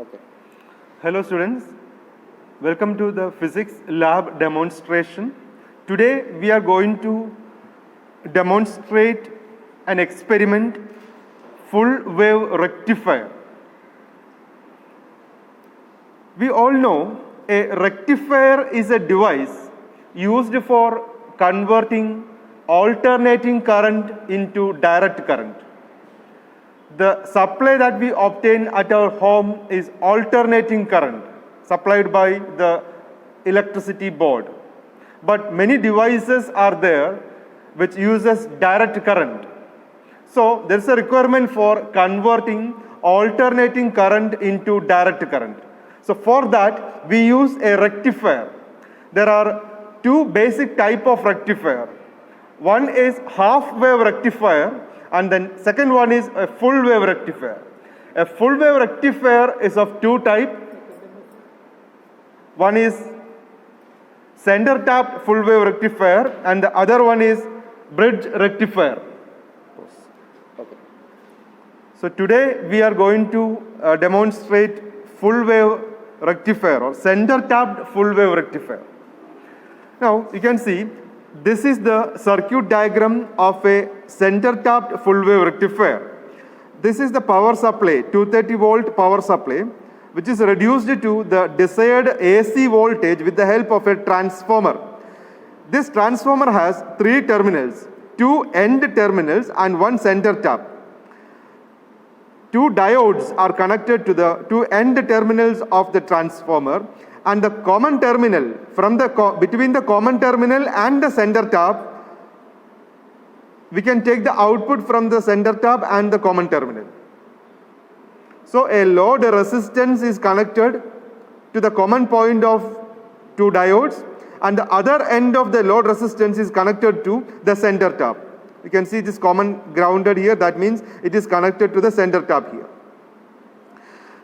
Okay. Hello students, welcome to the physics lab demonstration. Today we are going to demonstrate an experiment, full wave rectifier. We all know a rectifier is a device used for converting alternating current into direct current. The supply that we obtain at our home is alternating current supplied by the electricity board. But many devices are there which uses direct current. So there is a requirement for converting alternating current into direct current. So for that we use a rectifier. There are two basic type of rectifier. One is half wave rectifier and then second one is a full wave rectifier. A full wave rectifier is of two types. One is center tapped full wave rectifier and the other one is bridge rectifier. Okay. So today we are going to demonstrate full wave rectifier or center tapped full wave rectifier. Now you can see this is the circuit diagram of a center tapped full wave rectifier. This is the power supply, 230 volt power supply, which is reduced to the desired AC voltage with the help of a transformer. This transformer has three terminals, two end terminals and one center tap. Two diodes are connected to the two end terminals of the transformer, and the common terminal from the between the common terminal and the center tap, we can take the output from the center tap and the common terminal. So a load resistance is connected to the common point of two diodes, and the other end of the load resistance is connected to the center tap. You can see this common grounded here, that means it is connected to the center tap here.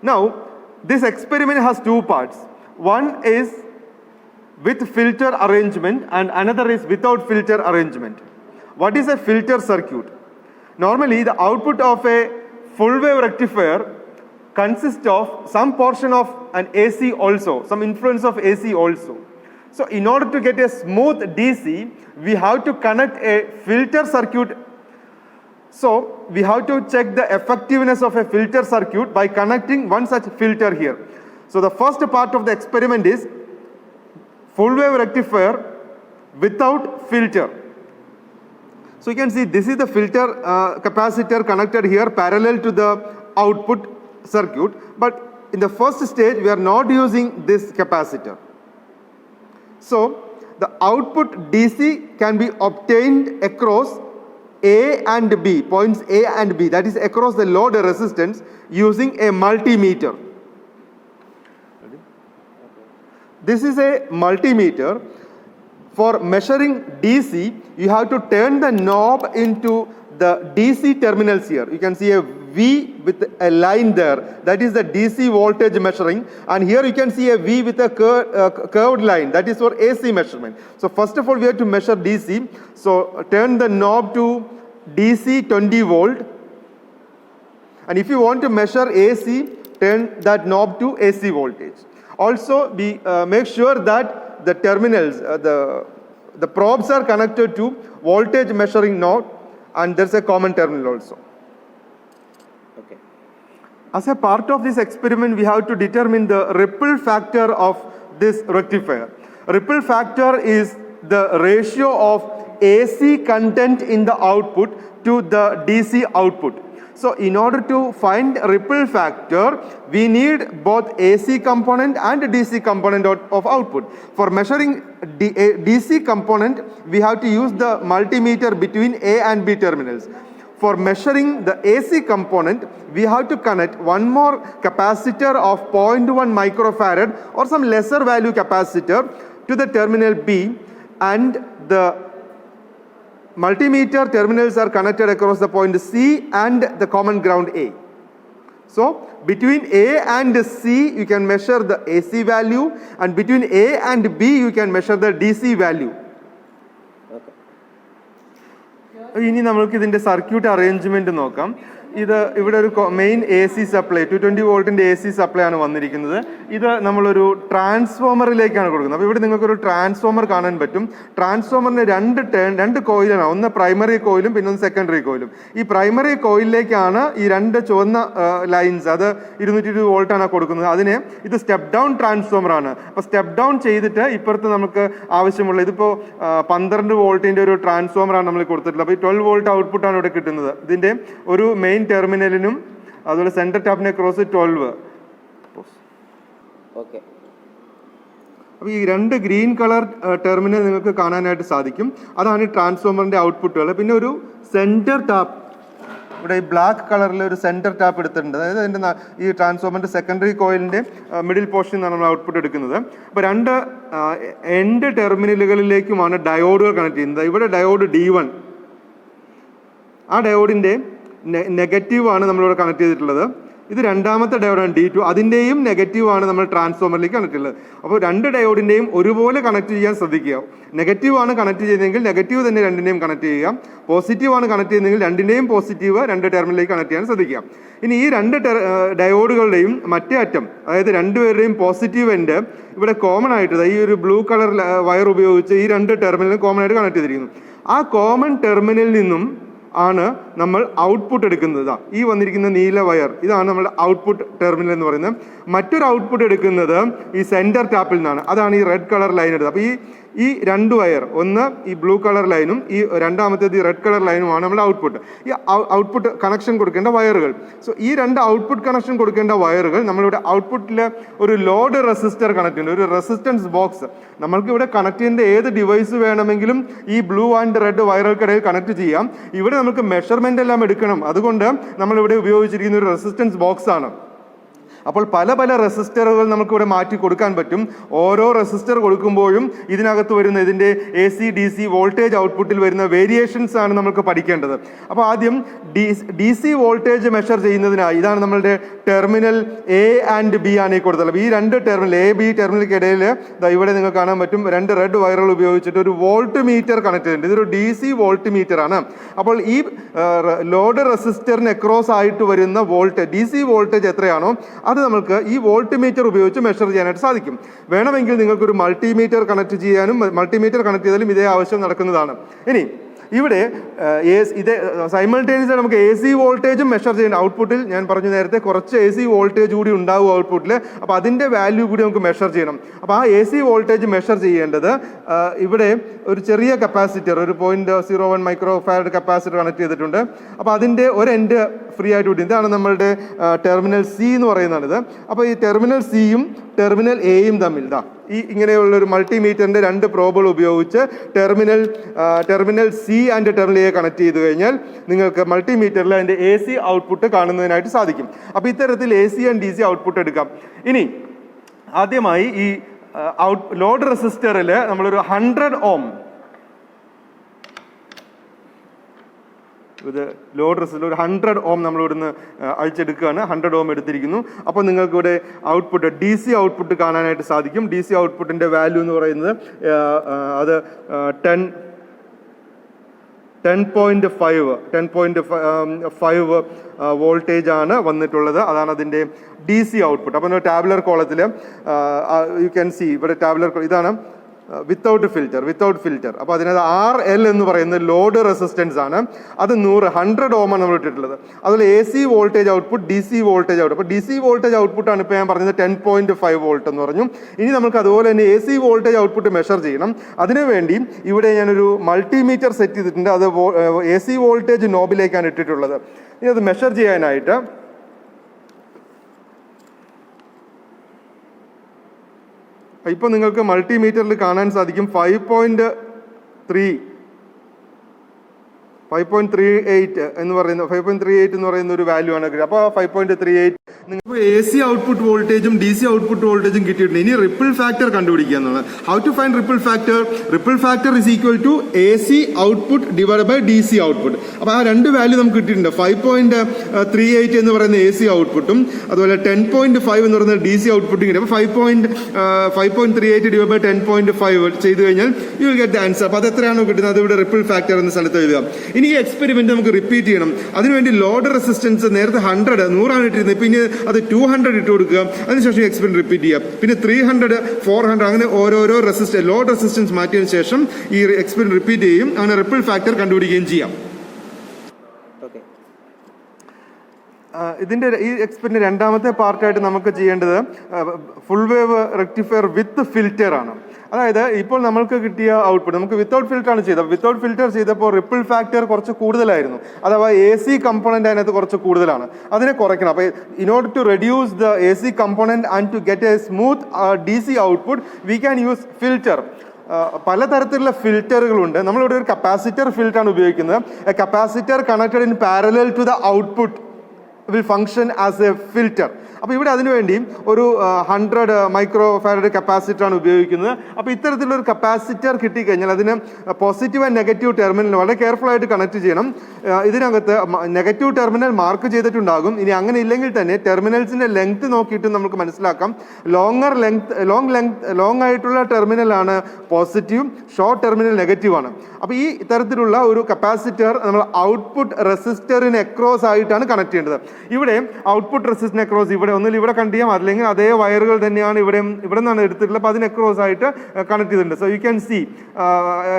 Now this experiment has two parts. One is with filter arrangement and another is without filter arrangement. What is a filter circuit? Normally the output of a full wave rectifier consists of some portion of an AC also, some influence of AC also. So in order to get a smooth DC, we have to connect a filter circuit. So we have to check the effectiveness of a filter circuit by connecting one such filter here. So the first part of the experiment is full wave rectifier without filter. So you can see this is the filter capacitor connected here parallel to the output circuit, but in the first stage we are not using this capacitor. So the output DC can be obtained across A and B, points A and B, that is across the load resistance using a multimeter. This is a multimeter. For measuring DC, you have to turn the knob into the DC terminals here. You can see a V with a line there. That is the DC voltage measuring. And here you can see a V with a curved line. That is for AC measurement. So first of all, we have to measure DC. So turn the knob to DC 20 volt. And if you want to measure AC, turn that knob to AC voltage. Also, we make sure that the terminals, the probes are connected to voltage measuring node, and there's a common terminal also. Okay. As a part of this experiment, we have to determine the ripple factor of this rectifier. Ripple factor is the ratio of AC content in the output to the DC output. So in order to find ripple factor, we need both AC component and DC component of output. For measuring DC component, we have to use the multimeter between A and B terminals. For measuring the AC component, we have to connect one more capacitor of 0.1 microfarad or some lesser value capacitor to the terminal B, and the multimeter terminals are connected across the point C and the common ground A. So between A and C you can measure the AC value, and between A and B you can measure the DC value. Okay. ഇനി നമ്മൾക്ക് ഇതിന്റെ circuit arrangement നോക്കാം. ഇത് ഇവിടെ ഒരു main A C supply 220 വോൾട്ടിൻ്റെ A C supply ആണ് വന്നിരിക്കുന്നത്. ഇത് നമ്മളൊരു ട്രാൻസ്ഫോമറിലേക്കാണ് കൊടുക്കുന്നത്. അപ്പോൾ ഇവിടെ നിങ്ങൾക്കൊരു ട്രാൻസ്ഫോമർ കാണാൻ പറ്റും. ട്രാൻസ്ഫോമറിന് രണ്ട് കോയിലാണ്, ഒന്ന് പ്രൈമറി കോയിലും പിന്നെ ഒന്ന് സെക്കൻഡറി കോയിലും. ഈ പ്രൈമറി കോയിലിലേക്കാണ് ഈ രണ്ട് ചുവന്ന ലൈൻസ്, അത് 220 വോൾട്ടാണ് കൊടുക്കുന്നത്. അതിന് ഇത് സ്റ്റെപ്പ് ഡൗൺ ട്രാൻസ്ഫോമർ ആണ്. അപ്പോൾ സ്റ്റെപ്പ് ഡൗൺ ചെയ്തിട്ട് ഇപ്പുറത്ത് നമുക്ക് ആവശ്യമുള്ള ഇതിപ്പോൾ 12 വോൾട്ടിൻ്റെ ഒരു ട്രാൻസ്ഫോമറാണ് നമ്മൾ കൊടുത്തിട്ടുള്ളത്. അപ്പോൾ ഈ 12 വോൾട്ട് ഔട്ട്പുട്ടാണ് ഇവിടെ കിട്ടുന്നത്. ഇതിൻ്റെ ഒരു മെയിൻ ടെർമിനലിനും അതുപോലെ സെൻറ്റർ ടാപ്പിനെ ക്രോസ് 12. ഓക്കെ. അപ്പോൾ ഈ രണ്ട് ഗ്രീൻ കളർ ടെർമിനൽ നിങ്ങൾക്ക് കാണാനായിട്ട് സാധിക്കും. അതാണ് ഈ ട്രാൻസ്ഫോമറിൻ്റെ ഔട്ട്പുട്ടുകൾ. പിന്നെ ഒരു സെൻറ്റർ ടാപ്പ്, ഇവിടെ ഈ ബ്ലാക്ക് കളറിൽ ഒരു സെൻറ്റർ ടാപ്പ് എടുത്തിട്ടുണ്ട്. അതായത് അതിൻ്റെ ഈ ട്രാൻസ്ഫോമറിൻ്റെ സെക്കൻഡറി കോയിലിൻ്റെ മിഡിൽ പോർഷനിൽ നിന്നാണ് നമ്മൾ ഔട്ട്പുട്ട് എടുക്കുന്നത്. അപ്പോൾ രണ്ട് എൻഡ് ടെർമിനലുകളിലേക്കുമാണ് ഡയോഡുകൾ കണക്ട് ചെയ്യുന്നത്. ഇവിടെ ഡയോഡ് D1, ആ ഡയോഡിൻ്റെ നെഗറ്റീവാണ് നമ്മളിവിടെ കണക്ട് ചെയ്തിട്ടുള്ളത്. ഇത് രണ്ടാമത്തെ ഡയോഡാണ് D2, അതിൻ്റെയും നെഗറ്റീവാണ് നമ്മൾ ട്രാൻസ്ഫോമറിലേക്ക് കണക്ട് ചെയ്യുന്നത്. അപ്പോൾ രണ്ട് ഡയോഡിൻ്റെയും ഒരുപോലെ കണക്ട് ചെയ്യാൻ ശ്രദ്ധിക്കുക. നെഗറ്റീവാണ് കണക്ട് ചെയ്യുന്നതെങ്കിൽ നെഗറ്റീവ് തന്നെ രണ്ടിൻ്റെയും കണക്ട് ചെയ്യുക. പോസിറ്റീവാണ് കണക്ട് ചെയ്യുന്നതെങ്കിൽ രണ്ടിൻ്റെയും പോസിറ്റീവ് രണ്ട് ടെർമിനലിലേക്ക് കണക്ട് ചെയ്യാൻ ശ്രദ്ധിക്കുക. ഇനി ഈ രണ്ട് ഡയോഡുകളുടെയും മറ്റേ അറ്റം, അതായത് രണ്ടുപേരുടെയും പോസിറ്റീവ് എൻഡ് ഇവിടെ കോമൺ ആയിട്ട് ഈ ഒരു ബ്ലൂ കളർ വയർ ഉപയോഗിച്ച് ഈ രണ്ട് ടെർമിനലും കോമൺ ആയിട്ട് കണക്ട് ചെയ്തിരിക്കുന്നു. ആ കോമൺ ടെർമിനലിൽ നിന്നും ആണ് നമ്മൾ ഔട്ട്പുട്ട് എടുക്കുന്നത്. ഈ വന്നിരിക്കുന്ന നീല വയർ, ഇതാണ് നമ്മുടെ ഔട്ട്പുട്ട് ടെർമിനൽ എന്ന് പറയുന്നത്. മറ്റൊരു ഔട്ട്പുട്ട് എടുക്കുന്നത് ഈ സെൻറ്റർ ടാപ്പിൽ നിന്നാണ്. അതാണ് ഈ റെഡ് കളർ ലൈൻ എടുത്തത്. അപ്പോൾ ഈ രണ്ട് വയർ, ഒന്ന് ഈ ബ്ലൂ കളർ ലൈനും ഈ രണ്ടാമത്തേത് ഈ റെഡ് കളർ ലൈനുമാണ് നമ്മുടെ ഔട്ട്പുട്ട്. ഈ ഔട്ട്പുട്ട് കണക്ഷൻ കൊടുക്കേണ്ട വയറുകൾ. സോ ഈ രണ്ട് ഔട്ട്പുട്ട് കണക്ഷൻ കൊടുക്കേണ്ട വയറുകൾ നമ്മളിവിടെ ഔട്ട്പുട്ടിൽ ഒരു ലോഡ് റെസിസ്റ്റർ കണക്ട് ചെയ്യുന്നുണ്ട്, ഒരു റെസിസ്റ്റൻസ് ബോക്സ്. നമ്മൾക്ക് ഇവിടെ കണക്ട് ചെയ്യേണ്ട ഏത് ഡിവൈസ് വേണമെങ്കിലും ഈ ബ്ലൂ ആൻഡ് റെഡ് വയറുകൾക്കിടയിൽ കണക്ട് ചെയ്യാം. ഇവിടെ നമുക്ക് മെഷർമെൻ്റ് എല്ലാം എടുക്കണം. അതുകൊണ്ട് നമ്മളിവിടെ ഉപയോഗിച്ചിരിക്കുന്ന ഒരു റെസിസ്റ്റൻസ് ബോക്സ് ആണ്. അപ്പോൾ പല പല റെസിസ്റ്ററുകൾ നമുക്കിവിടെ മാറ്റി കൊടുക്കാൻ പറ്റും. ഓരോ റെസിസ്റ്റർ കൊടുക്കുമ്പോഴും ഇതിനകത്ത് വരുന്ന ഇതിൻ്റെ AC DC വോൾട്ടേജ് ഔട്ട്പുട്ടിൽ വരുന്ന വേരിയേഷൻസ് ആണ് നമുക്ക് പഠിക്കേണ്ടത്. അപ്പോൾ ആദ്യം DC വോൾട്ടേജ് മെഷർ ചെയ്യുന്നതിനായി ഇതാണ് നമ്മളുടെ ടെർമിനൽ A ആൻഡ് B ആണ് ഈ കൊടുത്തത്. ഈ രണ്ട് ടെർമിനൽ A B ടെർമിനൽക്കിടയിൽ ഇവിടെ നിങ്ങൾക്ക് കാണാൻ പറ്റും രണ്ട് റെഡ് വയറുകൾ ഉപയോഗിച്ചിട്ട് ഒരു വോൾട്ട് മീറ്റർ കണക്ട് ചെയ്തിട്ടുണ്ട്. ഇതൊരു DC വോൾട്ട് മീറ്റർ ആണ്. അപ്പോൾ ഈ ലോഡ് റെസിസ്റ്ററിന് അക്രോസ് ആയിട്ട് വരുന്ന വോൾട്ടേജ് DC വോൾട്ടേജ് എത്രയാണോ അത് നമുക്ക് ഈ വോൾട്ട് മീറ്റർ ഉപയോഗിച്ച് മെഷർ ചെയ്യാനായിട്ട് സാധിക്കും. വേണമെങ്കിൽ നിങ്ങൾക്കൊരു മൾട്ടിമീറ്റർ കണക്ട് ചെയ്യാനും, മൾട്ടിമീറ്റർ കണക്ട് ചെയ്താലും ഇതേ ആവശ്യം നടക്കുന്നതാണ്. ഇനി ഇവിടെ ഇത് സൈമൾട്ടേനിയസ് നമുക്ക് AC വോൾട്ടേജും മെഷർ ചെയ്യേണ്ട. ഔട്ട്പുട്ടിൽ ഞാൻ പറഞ്ഞു നേരത്തെ കുറച്ച് AC വോൾട്ടേജ് കൂടി ഉണ്ടാവും ഔട്ട്പുട്ടിൽ. അപ്പോൾ അതിൻ്റെ വാല്യൂ കൂടി നമുക്ക് മെഷർ ചെയ്യണം. അപ്പോൾ ആ AC വോൾട്ടേജ് മെഷർ ചെയ്യേണ്ടത് ഇവിടെ ഒരു ചെറിയ കപ്പാസിറ്റർ, ഒരു 0.01 മൈക്രോ ഫാരഡ് കപ്പാസിറ്റർ കണക്ട് ചെയ്തിട്ടുണ്ട്. അപ്പോൾ അതിൻ്റെ ഒരു എൻഡ് ഫ്രീ ആയിട്ട് വിട്ടു. ഇതാണ് നമ്മളുടെ ടെർമിനൽ C എന്ന് പറയുന്നതാണിത്. അപ്പോൾ ഈ ടെർമിനൽ Cയും ടെർമിനൽ Aയും തമ്മിൽ ഈ ഇങ്ങനെയുള്ളൊരു മൾട്ടിമീറ്ററിൻ്റെ രണ്ട് പ്രോബുകൾ ഉപയോഗിച്ച് terminal C and terminal A connect ചെയ്ത് കഴിഞ്ഞാൽ നിങ്ങൾക്ക് മൾട്ടിമീറ്ററിൽ അതിൻ്റെ AC ഔട്ട്പുട്ട് കാണുന്നതിനായിട്ട് സാധിക്കും. അപ്പോൾ ഇത്തരത്തിൽ AC ആൻഡ് DC ഔട്ട്പുട്ട് എടുക്കാം. ഇനി ആദ്യമായി ഈ ലോഡ് റെസിസ്റ്ററിൽ നമ്മളൊരു 100 ഓം, ഇത് ലോഡ് റെസിസ്റ്റർ ഒരു 100 ഓം നമ്മൾ ഇവിടുന്ന് അഴിച്ചെടുക്കുകയാണ്. 100 ഓം എടുത്തിരിക്കുന്നു. അപ്പോൾ നിങ്ങൾക്ക് ഇവിടെ ഔട്ട്പുട്ട് DC ഔട്ട്പുട്ട് കാണാനായിട്ട് സാധിക്കും. DC ഔട്ട്പുട്ടിൻ്റെ വാല്യൂ എന്ന് പറയുന്നത് അത് 10.5 വോൾട്ടേജ് ആണ് വന്നിട്ടുള്ളത്. അതാണ് അതിൻ്റെ DC ഔട്ട്പുട്ട്. അപ്പോൾ ടാബുലർ കോളത്തിൽ യു ക്യാൻ സി ഇവിടെ ടാബുലർ ഇതാണ് വിത്തൗട്ട് ഫിൽറ്റർ. അപ്പോൾ അതിനകത്ത് RL എന്ന് പറയുന്നത് ലോഡ് റെസിസ്റ്റൻസ് ആണ്. അത് 100 ഓമാണ് നമ്മൾ ഇട്ടിട്ടുള്ളത്. അതുപോലെ AC voltage output, DC voltage output. അപ്പോൾ DC വോൾട്ടേജ് ഔട്ട്പുട്ടാണ് ഇപ്പോൾ ഞാൻ പറഞ്ഞത് 10.5 വോൾട്ട് എന്ന് പറഞ്ഞു. ഇനി നമുക്ക് അതുപോലെ തന്നെ AC വോൾട്ടേജ് ഔട്ട്പുട്ട് മെഷർ ചെയ്യണം. അതിനുവേണ്ടി ഇവിടെ ഞാനൊരു മൾട്ടിമീറ്റർ സെറ്റ് ചെയ്തിട്ടുണ്ട്. അത് AC വോൾട്ടേജ് നോബിലേക്കാണ് ഇട്ടിട്ടുള്ളത്. ഇനി അത് മെഷർ ചെയ്യാനായിട്ട് ഇപ്പോൾ നിങ്ങൾക്ക് മൾട്ടിമീറ്ററിൽ കാണാൻ സാധിക്കും 5.38 എന്ന് പറയുന്ന 5.38 എന്ന് പറയുന്ന ഒരു വാല്യൂ ആണ്. അപ്പോൾ 5.38 നിങ്ങൾക്ക് AC ഔട്ട്പുട്ട് വോൾട്ടേജും DC ഔട്ട്പുട്ട് വോൾട്ടേജും കിട്ടിയിട്ടുണ്ട്. ഇനി റിപ്പിൾ ഫാക്ടർ കണ്ടുപിടിക്കുക എന്നുള്ളത്. How to find ripple factor? Ripple factor is equal to AC output divide by DC output. അപ്പോൾ ആ രണ്ട് വാല്യൂ നമുക്ക് കിട്ടിയിട്ടുണ്ട്. 5.38 എന്ന് പറയുന്ന AC ഔട്ട്പുട്ടും അതുപോലെ 10.5 എന്ന് പറയുന്ന DC ഔട്ട്പുട്ടും കിട്ടി. അപ്പോൾ 5.38 ഡിവൈഡ് ബൈ 10.5 ചെയ്ത് കഴിഞ്ഞാൽ you will get the answer. അപ്പോൾ അത് എത്രയാണോ കിട്ടുന്നത് അത് ഇവിടെ റിപ്പിൾ ഫാക്ടർ എന്ന സ്ഥലത്ത് എഴുതുക. ഇനി ഈ എക്സ്പെരിമെന്റ് നമുക്ക് റിപ്പീറ്റ് ചെയ്യണം. അതിനുവേണ്ടി ലോഡ് റെസിസ്റ്റൻസ് നേരത്തെ 100 ഇട്ടിരുന്നത്, പിന്നെ അത് 200 ഇട്ട് കൊടുക്കുക. അതിനുശേഷം എക്സ്പെരിമെന്റ് റിപ്പീറ്റ് ചെയ്യുക. പിന്നെ 300, 400 അങ്ങനെ ഓരോരോ ലോഡ് റെസിസ്റ്റൻസ് മാറ്റിയതിനു ശേഷം ഈ എക്സ്പെരിമെന്റ് റിപ്പീറ്റ് ചെയ്യും. അങ്ങനെ റിപ്പിൾ ഫാക്ടർ കണ്ടുപിടിക്കുകയും ചെയ്യാം. ഇതിന്റെ ഈ എക്സ്പെരിമെന്റ് രണ്ടാമത്തെ പാർട്ടായിട്ട് നമുക്ക് ചെയ്യേണ്ടത് ഫുൾ വേവ് റെക്ടിഫയർ വിത്ത് ഫിൽറ്റർ ആണ്. അതായത് ഇപ്പോൾ നമ്മൾക്ക് കിട്ടിയ ഔട്ട്പുട്ട് നമുക്ക് വിത്തൗട്ട് ഫിൽറ്റർ ആണ് ചെയ്തത്. വിത്തൗട്ട് ഫിൽറ്റർ ചെയ്തപ്പോൾ റിപ്പിൾ ഫാക്ടർ കുറച്ച് കൂടുതലായിരുന്നു. അഥവാ AC കമ്പോണന്റ് അതിനകത്ത് കുറച്ച് കൂടുതലാണ്. അതിനെ കുറയ്ക്കണം. അപ്പോൾ in order to reduce the AC component and to get a smooth DC output we can use filter. പലതരത്തിലുള്ള ഫിൽറ്ററുകളുണ്ട്. നമ്മളിവിടെ ഒരു കപ്പാസിറ്റർ ഫിൽറ്ററാണ് ഉപയോഗിക്കുന്നത്. A capacitor connected in parallel to the output will function as a filter. അപ്പോൾ ഇവിടെ അതിനുവേണ്ടി ഒരു 100 മൈക്രോ ഫാരഡ് കപ്പാസിറ്റർ ആണ് ഉപയോഗിക്കുന്നത്. അപ്പോൾ ഇത്തരത്തിലൊരു കപ്പാസിറ്റർ കിട്ടിക്കഴിഞ്ഞാൽ അതിന് പോസിറ്റീവ് ആൻഡ് നെഗറ്റീവ് ടെർമിനൽ വളരെ കെയർഫുൾ ആയിട്ട് കണക്ട് ചെയ്യണം. ഇതിനകത്ത് നെഗറ്റീവ് ടെർമിനൽ മാർക്ക് ചെയ്തിട്ടുണ്ടാകും. ഇനി അങ്ങനെ ഇല്ലെങ്കിൽ തന്നെ ടെർമിനൽസിന്റെ ലെങ്ത് നോക്കിയിട്ട് നമുക്ക് മനസ്സിലാക്കാം. ലോങ് ആയിട്ടുള്ള ടെർമിനലാണ് പോസിറ്റീവ്, ഷോർട്ട് ടെർമിനൽ നെഗറ്റീവ് ആണ്. അപ്പോൾ ഈ തരത്തിലുള്ള ഒരു കപ്പാസിറ്റർ നമ്മൾ ഔട്ട്പുട്ട് റെസിസ്റ്ററിന് അക്രോസ് ആയിട്ടാണ് കണക്ട് ചെയ്യേണ്ടത്. ഇവിടെ ഔട്ട്പുട്ട് റെസിസ്റ്ററിന് അക്രോസ് ഒന്നിൽ ഇവിടെ കണ്ടു ചെയ്യാം, അല്ലെങ്കിൽ അതേ വയറുകൾ തന്നെയാണ് ഇവിടെ നിന്നാണ് എടുത്തിട്ടുള്ളത്. അപ്പോൾ അതിന് അക്രോസ് ആയിട്ട് കണക്ട് ചെയ്തിട്ടുണ്ട്. So you can C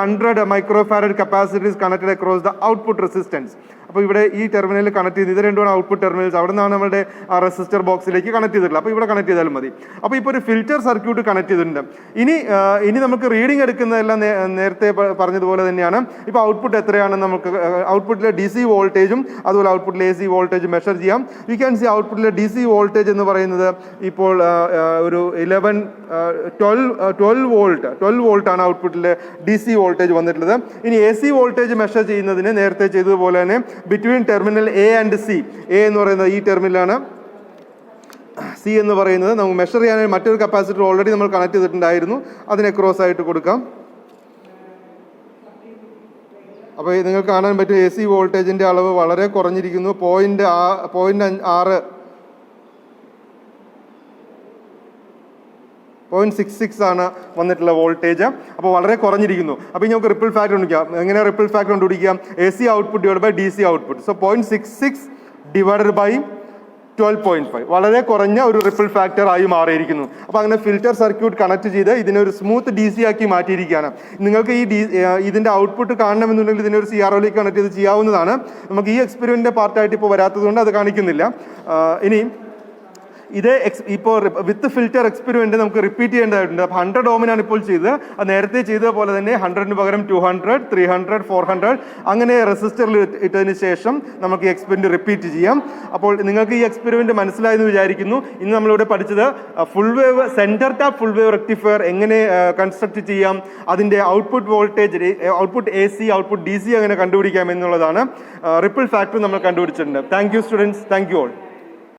100 micro farad capacitor is connected across the output resistance. അപ്പോൾ ഇവിടെ ഈ ടെർമിനലിൽ കണക്ട് ചെയ്ത് ഇത് രണ്ടുമാണ് ഔട്ട്പുട്ട് ടെർമിനൽസ്. അവിടെ നിന്നാണ് നമ്മുടെ ആ റെസിസ്റ്റർ ബോക്സിലേക്ക് കണക്ട് ചെയ്തിട്ടുള്ളത്. അപ്പോൾ ഇവിടെ കണക്ട് ചെയ്താലും മതി. അപ്പോൾ ഇപ്പോൾ ഒരു ഫിൽറ്റർ സർക്യൂട്ട് കണക്ട് ചെയ്തിട്ടുണ്ട്. ഇനി നമുക്ക് റീഡിംഗ് എടുക്കുന്നതെല്ലാം നേരത്തെ പറഞ്ഞതുപോലെ തന്നെയാണ്. ഇപ്പോൾ ഔട്ട്പുട്ട് എത്രയാണ് നമുക്ക് ഔട്ട്പുട്ടിലെ DC വോൾട്ടേജും അതുപോലെ ഔട്ട്പുട്ടിലെ AC വോൾട്ടേജ് മെഷർ ചെയ്യാം. യു ക്യാൻ സി ഔട്ട്പുട്ടിലെ DC വോൾട്ടേജ് എന്ന് പറയുന്നത് ഇപ്പോൾ ഒരു 12 വോൾട്ട് ആണ് ഔട്ട്പുട്ടിലെ DC വോൾട്ടേജ് വന്നിട്ടുള്ളത്. ഇനി AC വോൾട്ടേജ് മെഷർ ചെയ്യുന്നതിന് നേരത്തെ ചെയ്തതുപോലെ തന്നെ between terminal A and C, A എന്ന് പറയുന്നത് ഈ ടെർമിനലാണ്, C എന്ന് പറയുന്നത് നമുക്ക് മെഷർ ചെയ്യാനായി മറ്റൊരു കപ്പാസിറ്റർ ഓൾറെഡി നമ്മൾ കണക്ട് ചെയ്തിട്ടുണ്ടായിരുന്നു. അതിനെ ക്രോസ് ആയിട്ട് കൊടുക്കാം. അപ്പോൾ നിങ്ങൾക്ക് കാണാൻ പറ്റും AC വോൾട്ടേജിന്റെ അളവ് വളരെ കുറഞ്ഞിരിക്കുന്നു. 0.66 ആണ് വന്നിട്ടുള്ള വോൾട്ടേജ്. അപ്പോൾ വളരെ കുറഞ്ഞിരിക്കുന്നു. അപ്പോൾ നമുക്ക് റിപ്പിൾ ഫാക്ടർ കണ്ടുപിടിക്കാം. എങ്ങനെ റിപ്പിൾ ഫാക്ടർ കണ്ടുപിടിക്കാം? AC output divide by DC output. So 0.66 divided by 12.5 വളരെ കുറഞ്ഞ ഒരു റിപ്പിൾ ഫാക്ടർ ആയി മാറിയിരിക്കുന്നു. അപ്പോൾ അങ്ങനെ ഫിൽറ്റർ സർക്യൂട്ട് കണക്ട് ചെയ്ത് ഇതിനെ ഒരു സ്മൂത്ത് DC ആക്കി മാറ്റിയിരിക്കുകയാണ്. നിങ്ങൾക്ക് ഇതിന്റെ ഔട്ട്പുട്ട് കാണണമെന്നുണ്ടെങ്കിൽ ഇതിനെ ഒരു CROയിലേക്ക് കണക്ട് ചെയ്ത് ചെയ്യാവുന്നതാണ്. നമുക്ക് ഈ എക്സ്പെരിമെന്റിന്റെ പാർട്ടായിട്ട് ഇപ്പോൾ വരാത്തതുകൊണ്ട് അത് കാണിക്കുന്നില്ല. ഇനി ഇതേ ഇപ്പോൾ വിത്ത് ഫിൽറ്റർ എക്സ്പെരിമെന്റ് നമുക്ക് റിപ്പീറ്റ് ചെയ്യേണ്ടതായിട്ടുണ്ട്. അപ്പോൾ 100 ഓമിനാണ് ഇപ്പോൾ ചെയ്തത്. അത് നേരത്തെ ചെയ്തതുപോലെ തന്നെ 100ന് പകരം 200, 300, 400 അങ്ങനെ റെസിസ്റ്ററിൽ ഇട്ടതിന് ശേഷം നമുക്ക് ഈ എക്സ്പെരിമെന്റ് റിപ്പീറ്റ് ചെയ്യാം. അപ്പോൾ നിങ്ങൾക്ക് ഈ എക്സ്പെരിമെന്റ് മനസ്സിലായെന്ന് വിചാരിക്കുന്നു. ഇന്ന് നമ്മളിവിടെ പഠിച്ചത് full wave centre tap full wave rectifier എങ്ങനെ കൺസ്ട്രക്ട് ചെയ്യാം, അതിന്റെ output voltage, output AC, output DC അങ്ങനെ കണ്ടുപിടിക്കാം എന്നുള്ളതാണ്. റിപ്പിൾ ഫാക്ടർ നമ്മൾ കണ്ടുപിടിച്ചിട്ടുണ്ട്. Thank you students. Thank you all.